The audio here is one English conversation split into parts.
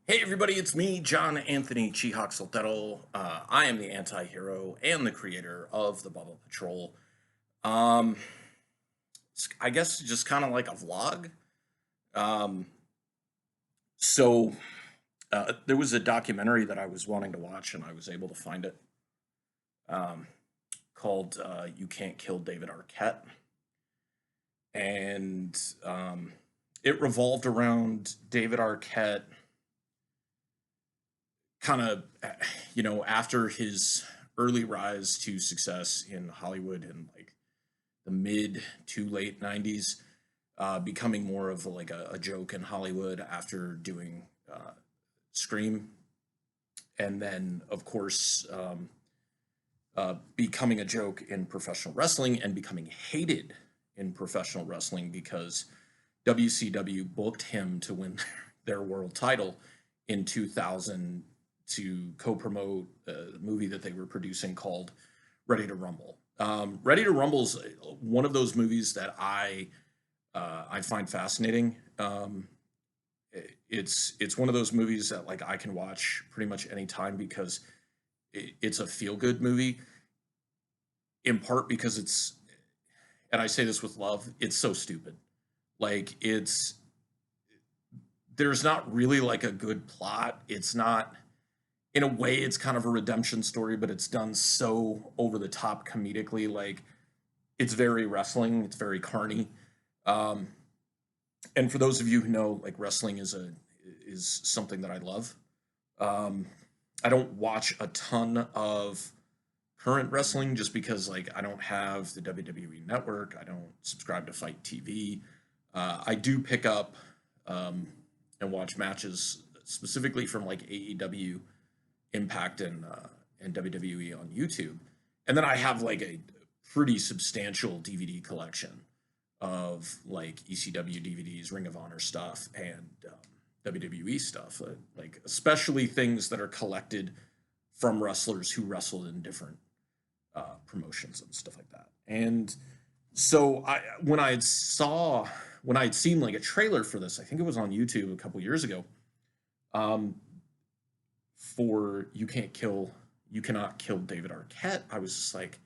Hey everybody, it's me, John Anthony Chihawk Soltero. I am the anti-hero and the creator of the Bubble Patrol. Um, I guess just kind of like a vlog. Um, so there was a documentary that I was wanting to watch and I was able to find it, um, called "You Can't Kill David Arquette," and it revolved around David Arquette kind of, after his early rise to success in Hollywood in like the mid to late 90s, becoming more of like a joke in Hollywood after doing Scream. And then, of course, becoming a joke in professional wrestling and becoming hated in professional wrestling because WCW booked him to win their world title in 2000 to co-promote a movie that they were producing called Ready to Rumble. Ready to Rumble is one of those movies that I find fascinating. It's one of those movies that like I can watch pretty much any time because it's a feel good movie. In part because it's, and I say this with love, it's so stupid. Like there's not really like a good plot. It's not, in a way, it's kind of a redemption story, but it's done so over the top comedically. Like it's very wrestling. It's very carny. Um, and for those of you who know, like wrestling is something that I love. Um, I don't watch a ton of current wrestling just because like I don't have the WWE network. I don't subscribe to Fight TV. I do pick up um, and watch matches specifically from like AEW, Impact, and WWE on YouTube, and then I have like a pretty substantial DVD collection of like ECW DVDs, Ring of Honor stuff, and WWE stuff, like especially things that are collected from wrestlers who wrestled in different promotions and stuff like that. And so when I had seen like a trailer for this, I think it was on YouTube a couple years ago, um, for you cannot kill David Arquette. I was just like,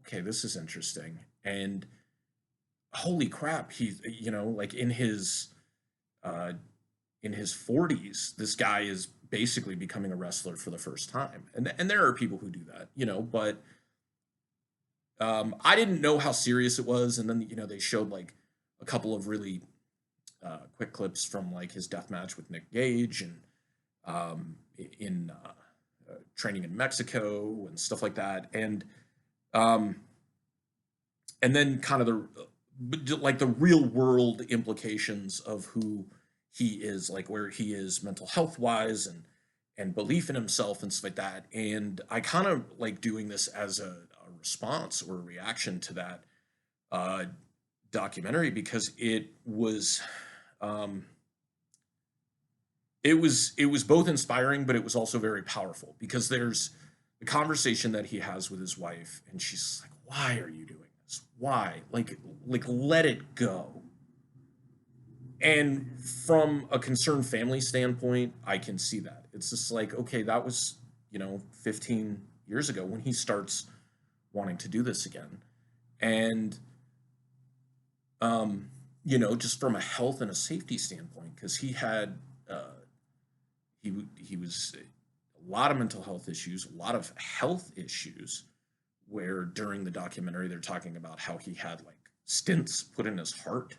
okay, this is interesting. And holy crap, he's, like uh, in his 40s, this guy is basically becoming a wrestler for the first time. And there are people who do that, but I didn't know how serious it was. And then they showed like a couple of really quick clips from like his death match with Nick Gage and in training in Mexico and stuff like that. Um, and then kind of the real world implications of who he is, like where he is mental health wise and belief in himself and stuff like that. And I kind of like doing this as a response or a reaction to that uh, documentary because um, it was both inspiring, but it was also very powerful because there's the conversation that he has with his wife, and she's like, "Why are you doing this? Why? Like let it go." And from a concerned family standpoint, I can see that. It's just like, okay, that was 15 years ago when he starts wanting to do this again, and um, just from a health and a safety standpoint, because he had he was a lot of mental health issues, a lot of health issues, where during the documentary they're talking about how he had like stents put in his heart,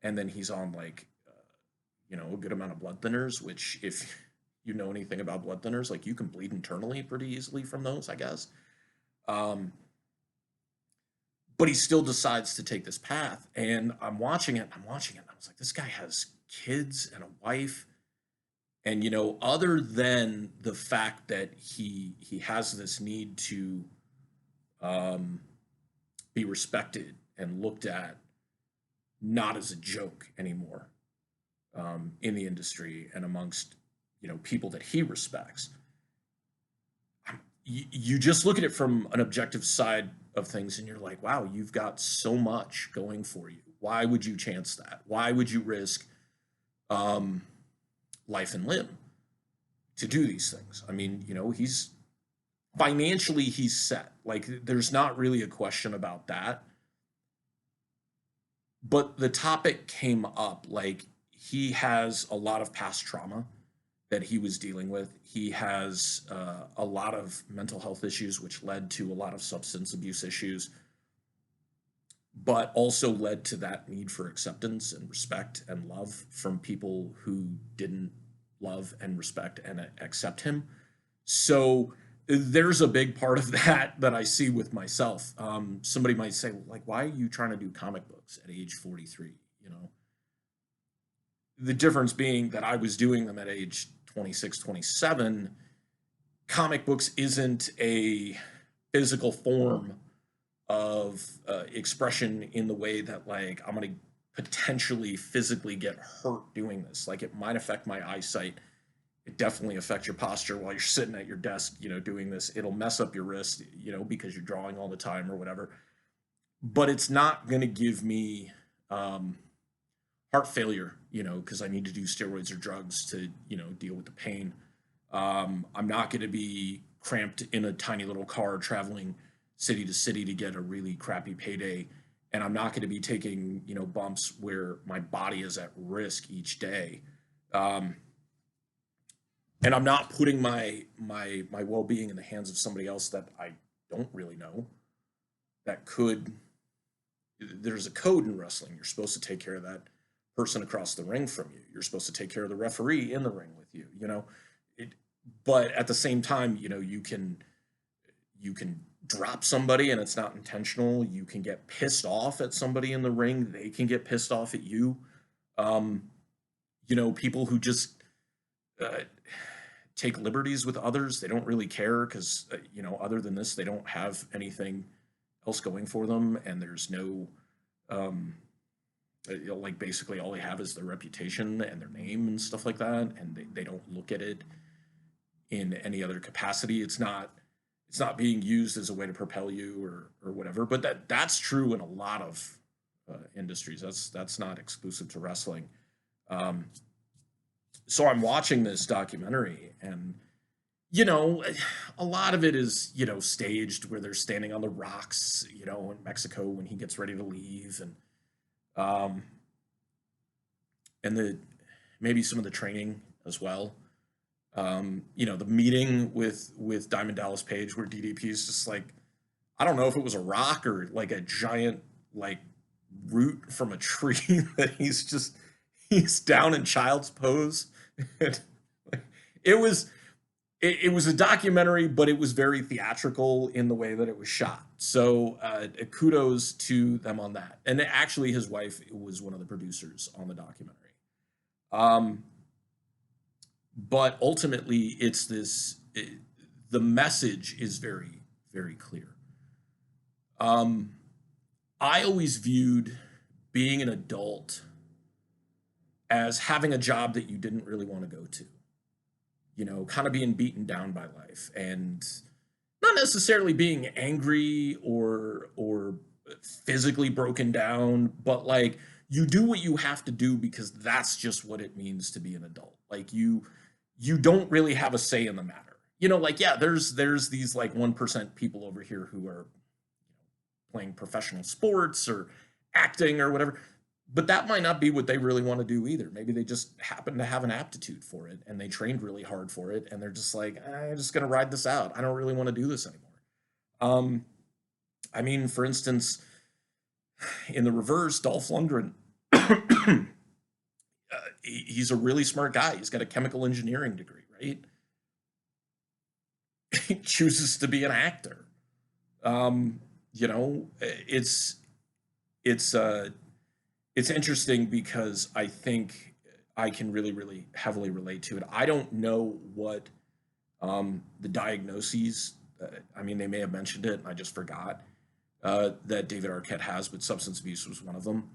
and then he's on like a good amount of blood thinners, which if you know anything about blood thinners, like you can bleed internally pretty easily from those, I guess. Um, but he still decides to take this path, and I'm watching it, and I was like, this guy has kids and a wife. And other than the fact that he has this need to um, be respected and looked at not as a joke anymore, in the industry and amongst people that he respects, you just look at it from an objective side of things and you're like, wow, you've got so much going for you. Why would you chance that? Why would you risk um, life and limb to do these things. I mean, he's financially he's set. Like there's not really a question about that. But the topic came up like he has a lot of past trauma that he was dealing with. He has a lot of mental health issues, which led to a lot of substance abuse issues, but also led to that need for acceptance and respect and love from people who didn't love and respect and accept him. So there's a big part of that I see with myself. Somebody might say, like, why are you trying to do comic books at age 43? The difference being that I was doing them at age 26, 27. Comic books isn't a physical form of expression in the way that, like, I'm going to potentially physically get hurt doing this. Like, it might affect my eyesight. It definitely affects your posture while you're sitting at your desk, doing this. It'll mess up your wrist, because you're drawing all the time or whatever. But it's not going to give me heart failure, because I need to do steroids or drugs to, deal with the pain. I'm not going to be cramped in a tiny little car traveling city to city to get a really crappy payday. And I'm not going to be taking, bumps where my body is at risk each day. And I'm not putting my well-being in the hands of somebody else that I don't really know. There's a code in wrestling. You're supposed to take care of that person across the ring from you. You're supposed to take care of the referee in the ring with you. But at the same time, you can drop somebody and it's not intentional. You can get pissed off at somebody in the ring. They can get pissed off at you. People who just take liberties with others. They don't really care because, other than this, they don't have anything else going for them. And there's no, like basically all they have is their reputation and their name and stuff like that. And they don't look at it in any other capacity. It's not being used as a way to propel you or whatever, but that's true in a lot of industries. That's not exclusive to wrestling. So I'm watching this documentary and, a lot of it is, staged where they're standing on the rocks, in Mexico when he gets ready to leave and maybe some of the training as well. The meeting with Diamond Dallas Page where DDP is just like, I don't know if it was a rock or like a giant like root from a tree that he's down in child's pose. it was a documentary, but it was very theatrical in the way that it was shot. So kudos to them on that. And actually, his wife was one of the producers on the documentary. But ultimately, the message is very, very clear. I always viewed being an adult as having a job that you didn't really want to go to. Kind of being beaten down by life and not necessarily being angry or physically broken down, but like you do what you have to do because that's just what it means to be an adult. Like you don't really have a say in the matter. Like, yeah, there's these like 1% people over here who are playing professional sports or acting or whatever. But that might not be what they really want to do either. Maybe they just happen to have an aptitude for it and they trained really hard for it. And they're just like, I'm just going to ride this out. I don't really want to do this anymore. I mean, for instance, in the reverse, Dolph Lundgren, he's a really smart guy. He's got a chemical engineering degree, right? He chooses to be an actor. It's interesting because I think I can really, really heavily relate to it. I don't know what the diagnoses, I mean, they may have mentioned it, and I just forgot, that David Arquette has, but substance abuse was one of them.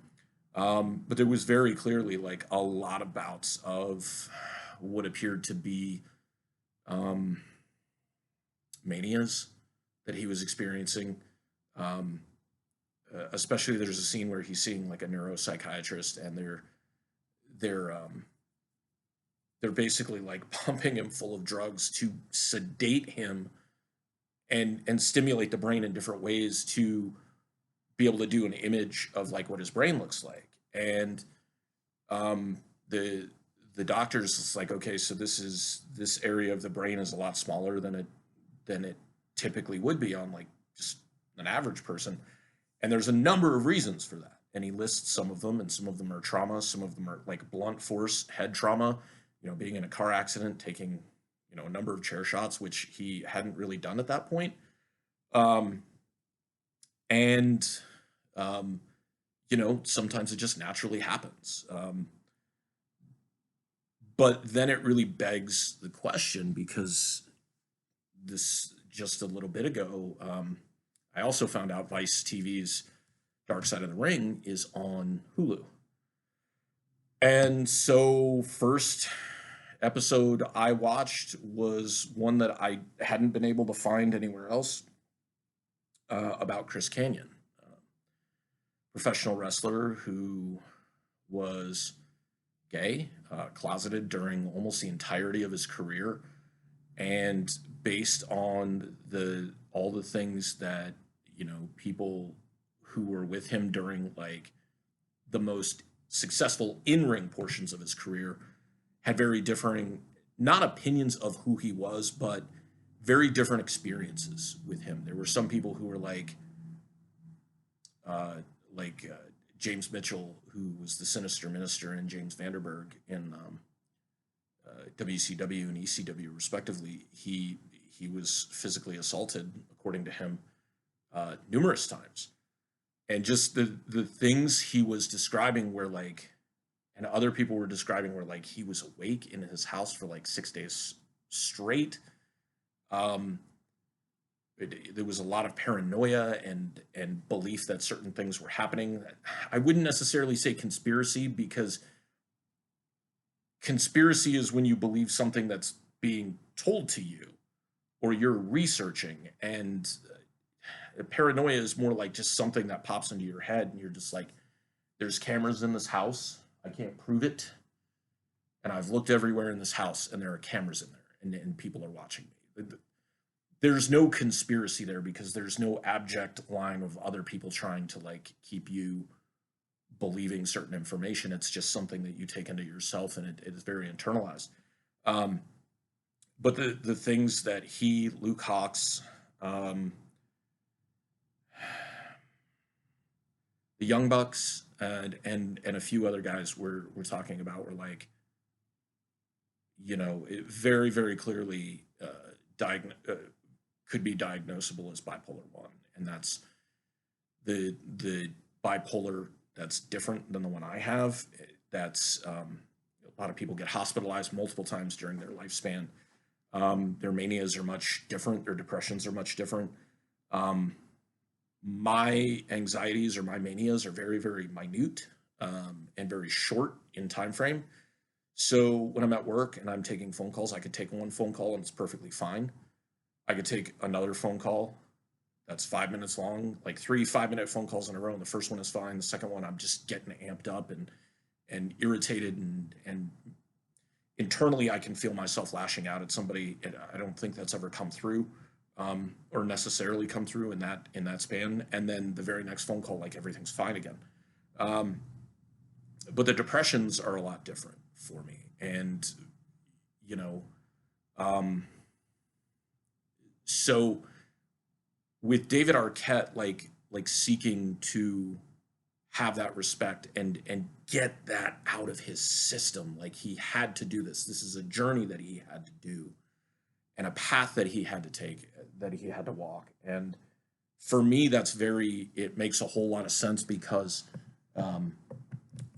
But there was very clearly like a lot of bouts of what appeared to be manias that he was experiencing. Especially there's a scene where he's seeing like a neuropsychiatrist and they're they're basically like pumping him full of drugs to sedate him and stimulate the brain in different ways to be able to do an image of like what his brain looks like. And um, the the doctor's just like, okay, so this area of the brain is a lot smaller than it typically would be on like just an average person. And there's a number of reasons for that. And he lists some of them, and some of them are trauma, some of them are like blunt force head trauma, being in a car accident, taking, a number of chair shots, which he hadn't really done at that point. Um, and, um, sometimes it just naturally happens. But then it really begs the question because this just a little bit ago, I also found out Vice TV's Dark Side of the Ring is on Hulu. And so, first episode I watched was one that I hadn't been able to find anywhere else, about Chris Canyon, professional wrestler who was gay, closeted during almost the entirety of his career, and based on the all the things that people who were with him during like the most successful in-ring portions of his career had very differing, not opinions of who he was, but very different experiences with him. There were some people who were uh, like James Mitchell, who was the Sinister Minister, and James Vanderberg in WCW and ECW, respectively. He was physically assaulted, according to him, numerous times, and just the things he was describing were like, and other people were describing were like he was awake in his house for like 6 days straight. Um, there was a lot of paranoia and belief that certain things were happening. I wouldn't necessarily say conspiracy, because conspiracy is when you believe something that's being told to you or you're researching, and paranoia is more like just something that pops into your head and you're just like, there's cameras in this house, I can't prove it, and I've looked everywhere in this house and there are cameras in there, and people are watching me. There's no conspiracy there because there's no abject line of other people trying to like keep you believing certain information. It's just something that you take into yourself, and it is very internalized. Um, but the things that Luke Hawx, um, the Young Bucks, and a few other guys were talking about were like, it very very clearly could be diagnosable as bipolar one, and that's the bipolar that's different than the one I have. That's a lot of people get hospitalized multiple times during their lifespan. Their manias are much different. Their depressions are much different. Um, my anxieties or my manias are very very minute, and very short in time frame. So when I'm at work and I'm taking phone calls, I could take one phone call and it's perfectly fine. I could take another phone call that's 5 minutes long, like 3 5-minute phone calls in a row. And the first one is fine. The second one, I'm just getting amped up and irritated, and internally I can feel myself lashing out at somebody. And I don't think that's ever come through, or necessarily come through in that span. And then the very next phone call, like everything's fine again. Um, but the depressions are a lot different for me, and you know, um, so with David Arquette, like seeking to have that respect and get that out of his system, like he had to do this. This is a journey that he had to do, and a path that he had to take, that he had to walk. And for me, it makes a whole lot of sense because um,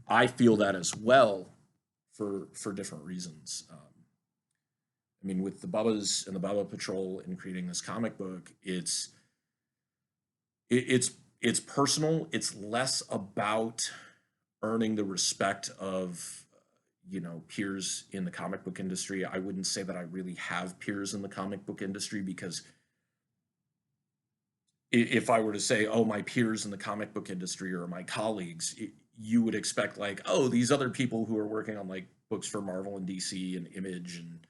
I feel that as well for different reasons. I mean, with the Bubbas and the Bubba Patrol and creating this comic book, it's it's personal. It's less about earning the respect of peers in the comic book industry. I wouldn't say that I really have peers in the comic book industry, because if I were to say, oh, my peers in the comic book industry or my colleagues, you would expect like, oh, these other people who are working on like books for Marvel and DC and Image, and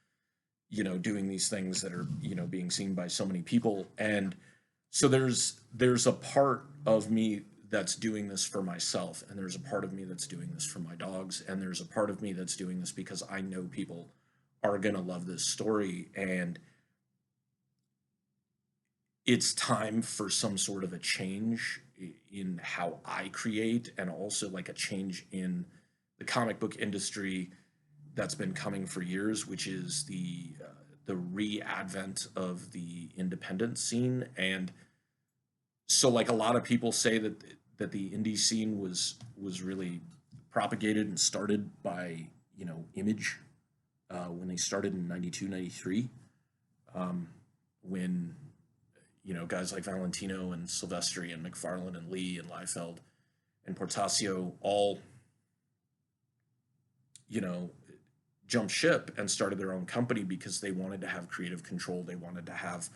doing these things that are being seen by so many people. And so there's a part of me that's doing this for myself, and there's a part of me that's doing this for my dogs, and there's a part of me that's doing this because I know people are going to love this story, and it's time for some sort of a change in how I create, and also like a change in the comic book industry that's been coming for years, which is the re-advent of the independent scene. And so like a lot of people say that the indie scene was really propagated and started by Image, when they started in 92, 93, when guys like Valentino and Silvestri and McFarlane and Lee and Liefeld and Portasio all jumped ship and started their own company because they wanted to have creative control. They wanted to have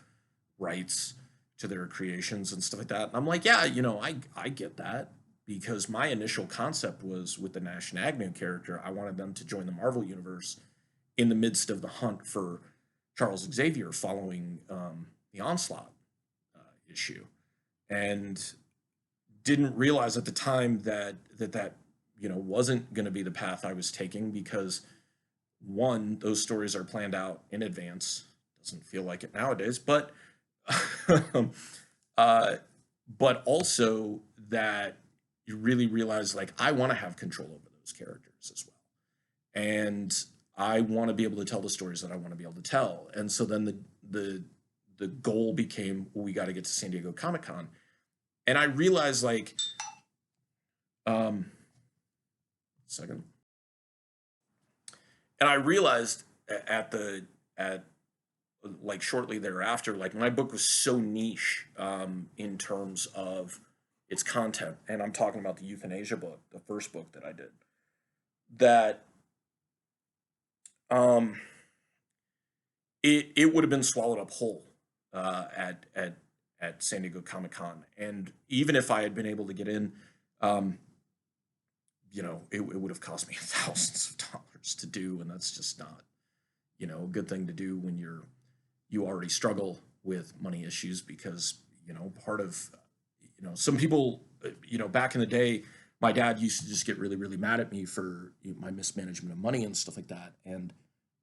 rights to their creations and stuff like that. And I'm like, yeah, I get that, because my initial concept was with the Nash and Agnew character, I wanted them to join the Marvel Universe in the midst of the hunt for Charles Xavier following the Onslaught issue, and didn't realize at the time that wasn't going to be the path I was taking, because one, those stories are planned out in advance. Doesn't feel like it nowadays, but but also that you really realize, like, I want to have control over those characters as well, and I want to be able to tell the stories that I want to be able to tell. And so then the goal became, well, we got to get to San Diego Comic-Con. And I realized, like, second. And I realized at like shortly thereafter, like, my book was so niche in terms of its content, and I'm talking about the euthanasia book, the first book that I did, that it would have been swallowed up whole at San Diego Comic-Con. And even if I had been able to get in, it would have cost me thousands of dollars to do, and that's just not a good thing to do when you already struggle with money issues. Because part of some people, back in the day, my dad used to just get really, really mad at me for my mismanagement of money and stuff like that. And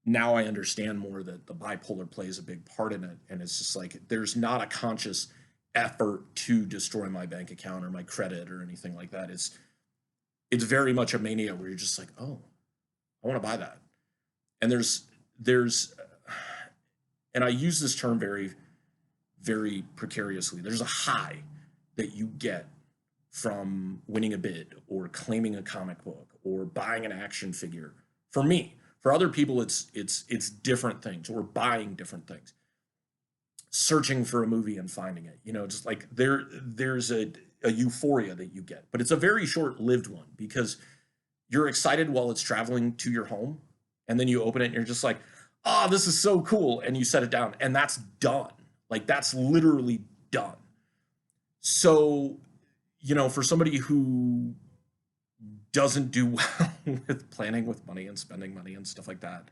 now I understand more that the bipolar plays a big part in it. And it's just like, there's not a conscious effort to destroy my bank account or my credit or anything like that. It's very much a mania where you're just like, oh, I want to buy that. And and I use this term very, very precariously. There's a high that you get from winning a bid or claiming a comic book or buying an action figure. For me, for other people, it's different things, or buying different things. Searching for a movie and finding it, just like there's a euphoria that you get, but it's a very short-lived one, because you're excited while it's traveling to your home, and then you open it and you're just like, oh, this is so cool, and you set it down, and that's done. Like, that's literally done. So, for somebody who doesn't do well with planning with money and spending money and stuff like that,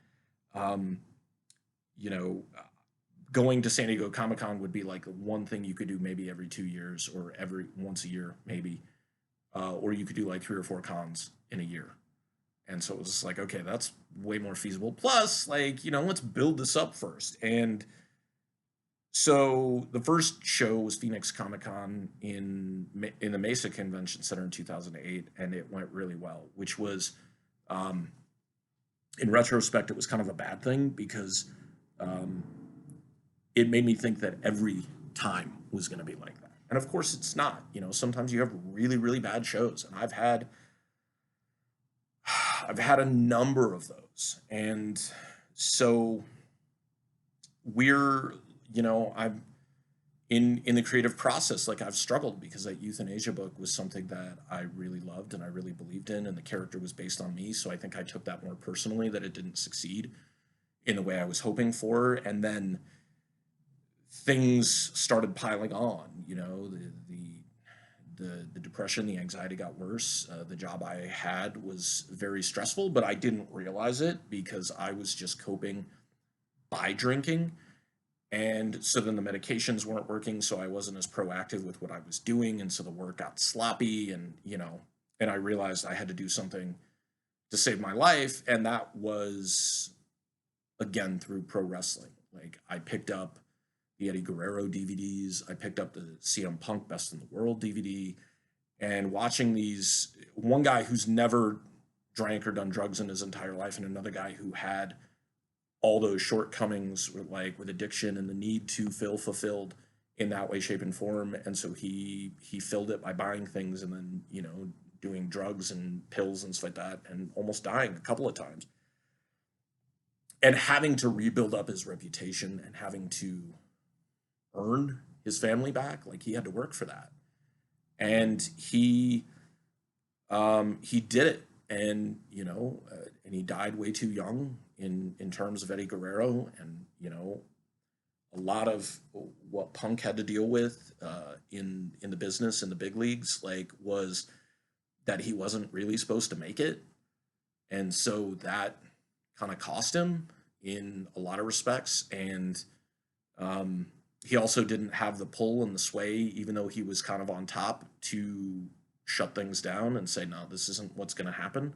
going to San Diego Comic-Con would be like one thing you could do maybe every 2 years, or every once a year, maybe. Or you could do like 3 or 4 cons in a year. And so it was just like, okay, that's way more feasible. Plus, like, let's build this up first. And so the first show was Phoenix Comic-Con in the Mesa Convention Center in 2008, and it went really well, which was, in retrospect, it was kind of a bad thing, because it made me think that every time was going to be like that. And of course it's not. Sometimes you have really, really bad shows, and I've had a number of those. And so I'm in the creative process, like, I've struggled, because that euthanasia book was something that I really loved and I really believed in, and the character was based on me. So I think I took that more personally, that it didn't succeed in the way I was hoping for. And then things started piling on, the depression, the anxiety got worse. The job I had was very stressful, but I didn't realize it because I was just coping by drinking. And so then the medications weren't working, so I wasn't as proactive with what I was doing, and so the work got sloppy, and and I realized I had to do something to save my life, and that was again through pro wrestling. Like I picked up the Eddie Guerrero DVDs, I picked up the CM Punk Best in the World DVD, and watching these, one guy who's never drank or done drugs in his entire life, and another guy who had all those shortcomings with, like with addiction and the need to feel fulfilled in that way, shape, and form. And so he filled it by buying things and then doing drugs and pills and stuff like that, and almost dying a couple of times, and having to rebuild up his reputation and having to earn his family back. Like he had to work for that, and he did it, and and he died way too young in terms of Eddie Guerrero, and a lot of what Punk had to deal with in the business in the big leagues, like, was that he wasn't really supposed to make it, and so that kind of cost him in a lot of respects. And he also didn't have the pull and the sway, even though he was kind of on top, to shut things down and say, no, this isn't what's going to happen,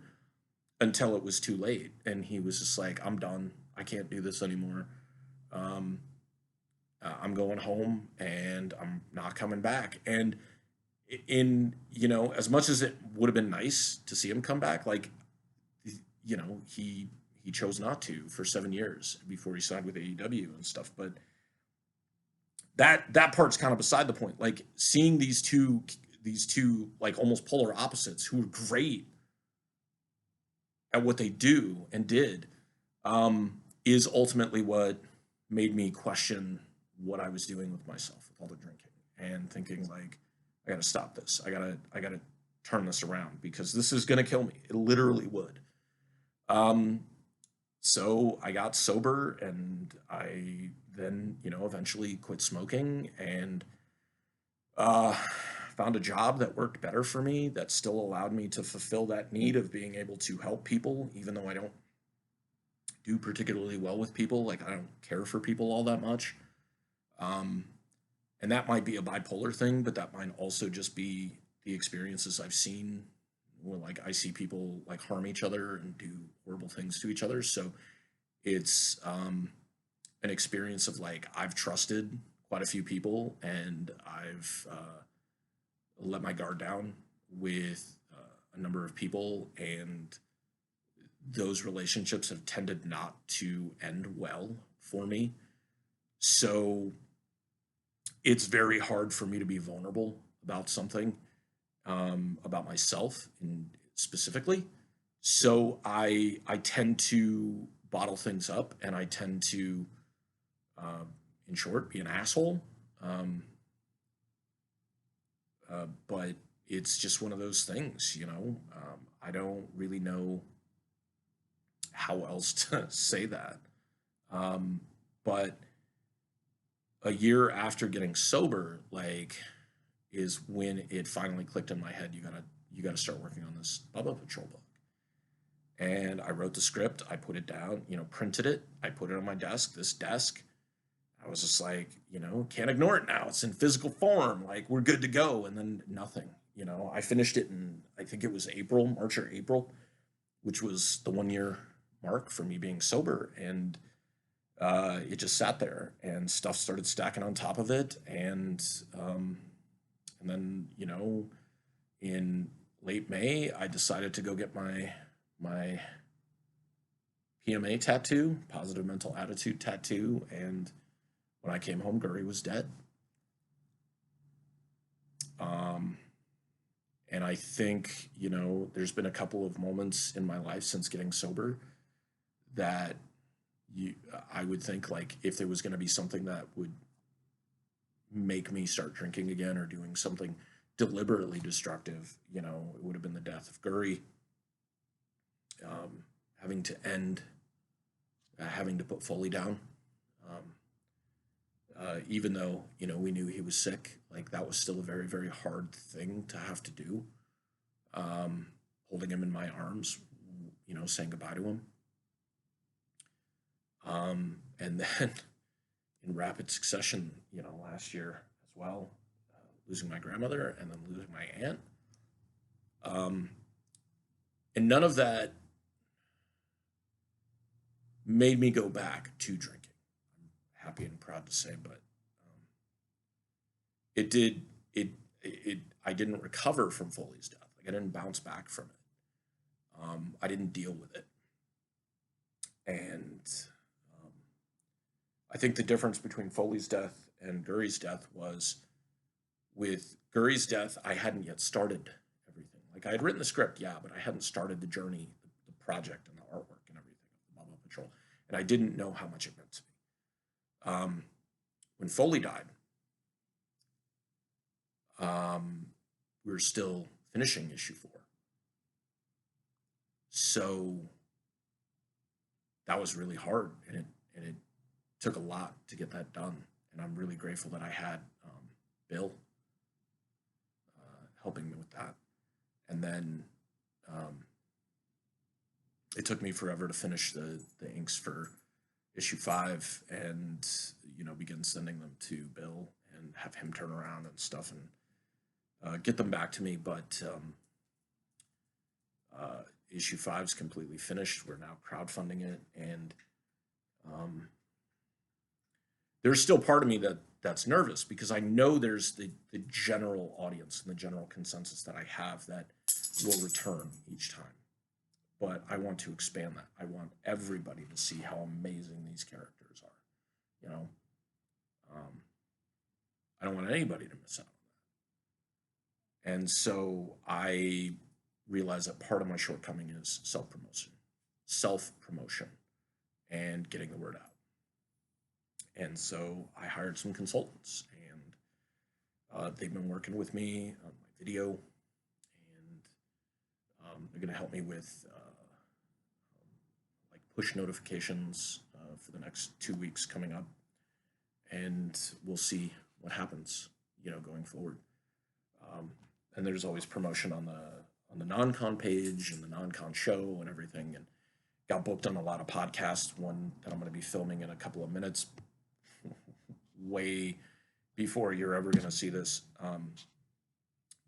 until it was too late. And he was just like, I'm done. I can't do this anymore. I'm going home and I'm not coming back. And as much as it would have been nice to see him come back, like, he chose not to for 7 years before he signed with AEW and stuff. But that part's kind of beside the point. Like, seeing these two like almost polar opposites who are great at what they do and did, is ultimately what made me question what I was doing with myself with all the drinking, and thinking, like, I got to stop this. I got to turn this around, because this is going to kill me. It literally would. So I got sober, and I then, eventually quit smoking, and found a job that worked better for me, that still allowed me to fulfill that need of being able to help people, even though I don't do particularly well with people. Like, I don't care for people all that much. And that might be a bipolar thing, but that might also just be the experiences I've seen, where, like, I see people, like, harm each other and do horrible things to each other. So it's an experience of, like, I've trusted quite a few people, and I've let my guard down with a number of people, and those relationships have tended not to end well for me. So it's very hard for me to be vulnerable about something, about myself and specifically. So I tend to bottle things up, and I tend to, in short, be an asshole. But it's just one of those things. I don't really know how else to say that. But a year after getting sober, like, is when it finally clicked in my head. You gotta start working on this Bubba Patrol book. And I wrote the script, I put it down, printed it, I put it on my desk, this desk. I was just like, can't ignore it now. It's in physical form. Like, we're good to go. And then nothing. I finished it in, I think it was March or April, which was the 1 year mark for me being sober. And it just sat there, and stuff started stacking on top of it. And then, in late May, I decided to go get my PMA tattoo, positive mental attitude tattoo. And when I came home, Guri was dead. And I think, there's been a couple of moments in my life since getting sober that I would think, like, if there was going to be something that would make me start drinking again or doing something deliberately destructive, it would have been the death of Guri. Having to put Foley down, even though we knew he was sick. Like that was still a very very hard thing to have to do. Holding him in my arms, saying goodbye to him, and then in rapid succession, last year as well, losing my grandmother and then losing my aunt. Um, and none of that made me go back to drinking. I'm happy and proud to say, but it did. It. I didn't recover from Foley's death. Like I didn't bounce back from it. I didn't deal with it, and um, I think the difference between Foley's death and Guri's death was with Guri's death, I hadn't yet started everything. Like I had written the script, yeah, but I hadn't started the journey, the project, and the artwork and everything of the Bubba Patrol, and I didn't know how much it meant to me. When Foley died, we were still finishing issue 4, so that was really hard, and it took a lot to get that done. And I'm really grateful that I had Bill helping me with that. And then it took me forever to finish the inks for issue 5, and begin sending them to Bill and have him turn around and stuff and get them back to me. But issue 5 is completely finished. We're now crowdfunding it, and there's still part of me that's nervous because I know there's the general audience and the general consensus that I have that will return each time. But I want to expand that. I want everybody to see how amazing these characters are. You know, I don't want anybody to miss out on that. And so I realize that part of my shortcoming is self promotion, and getting the word out. And so I hired some consultants, and they've been working with me on my video, and they're going to help me with like push notifications for the next 2 weeks coming up, and we'll see what happens, going forward. And there's always promotion on the non-con page and the non-con show and everything, and got booked on a lot of podcasts. One that I'm going to be filming in a couple of minutes, way before you're ever going to see this.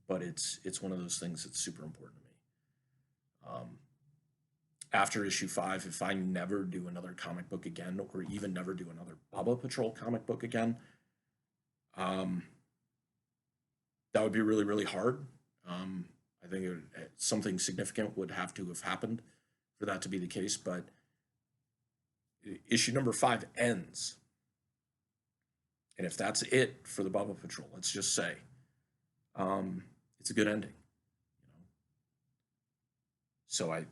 But it's one of those things that's super important to me. After issue 5, if I never do another comic book again, or even never do another Bubba Patrol comic book again, that would be really, really hard. I think something significant would have to have happened for that to be the case. But issue number 5 ends, and if that's it for the Bubba Patrol, let's just say, it's a good ending. So I'm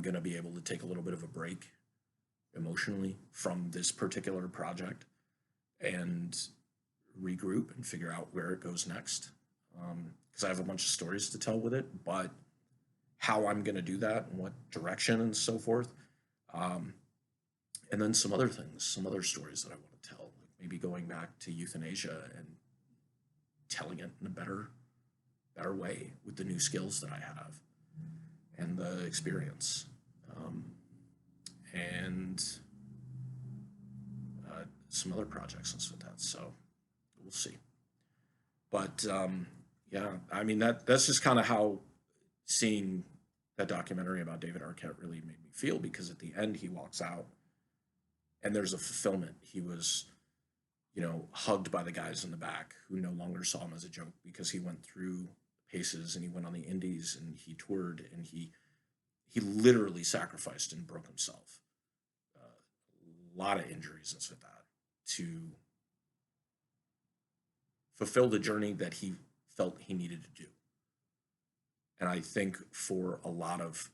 gonna be able to take a little bit of a break emotionally from this particular project and regroup and figure out where it goes next. Because I have a bunch of stories to tell with it, but how I'm going to do that and what direction and so forth. And then some other things, some other stories that I want to tell, like maybe going back to euthanasia and telling it in a better way with the new skills that I have and the experience. And some other projects and stuff like that. So we'll see. But yeah, I mean that's just kind of how seeing that documentary about David Arquette really made me feel, because at the end he walks out and there's a fulfillment. He was, hugged by the guys in the back who no longer saw him as a joke, because he went through paces and he went on the indies and he toured and he literally sacrificed and broke himself. A lot of injuries and stuff like that to fulfill the journey that he felt he needed to do. And I think for a lot of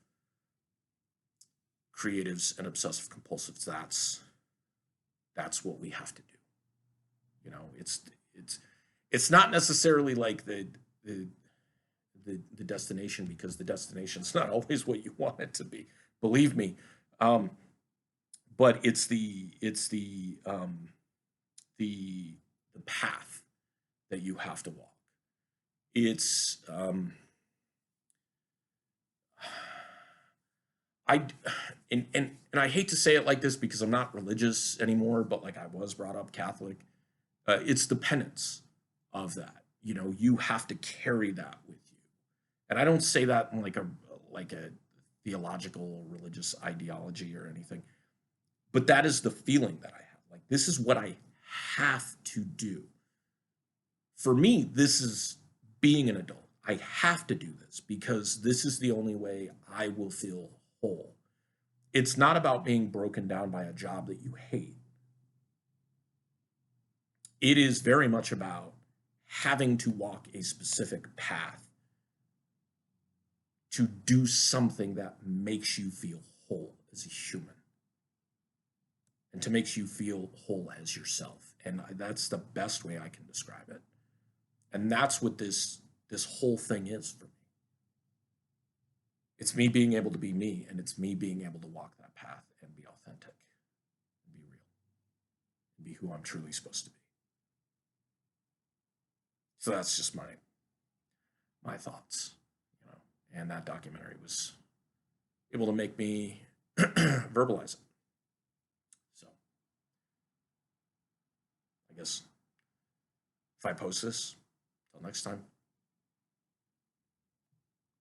creatives and obsessive compulsives, that's what we have to do. It's not necessarily like the destination, because the destination's not always what you want it to be. Believe me. But it's the the path that you have to walk. It's I and I hate to say it like this because I'm not religious anymore, but like I was brought up Catholic. It's the penance of that. You know, you have to carry that with you, and I don't say that in like a theological religious ideology or anything, but that is the feeling that I have. Like this is what I have to do. For me, this is being an adult. I have to do this because this is the only way I will feel whole. It's not about being broken down by a job that you hate. It is very much about having to walk a specific path to do something that makes you feel whole as a human and to makes you feel whole as yourself. And that's the best way I can describe it. And that's what this whole thing is for me. It's me being able to be me, and it's me being able to walk that path and be authentic and be real and be who I'm truly supposed to be. So that's just my thoughts, you know. And that documentary was able to make me verbalize it. So I guess if I post this, till next time.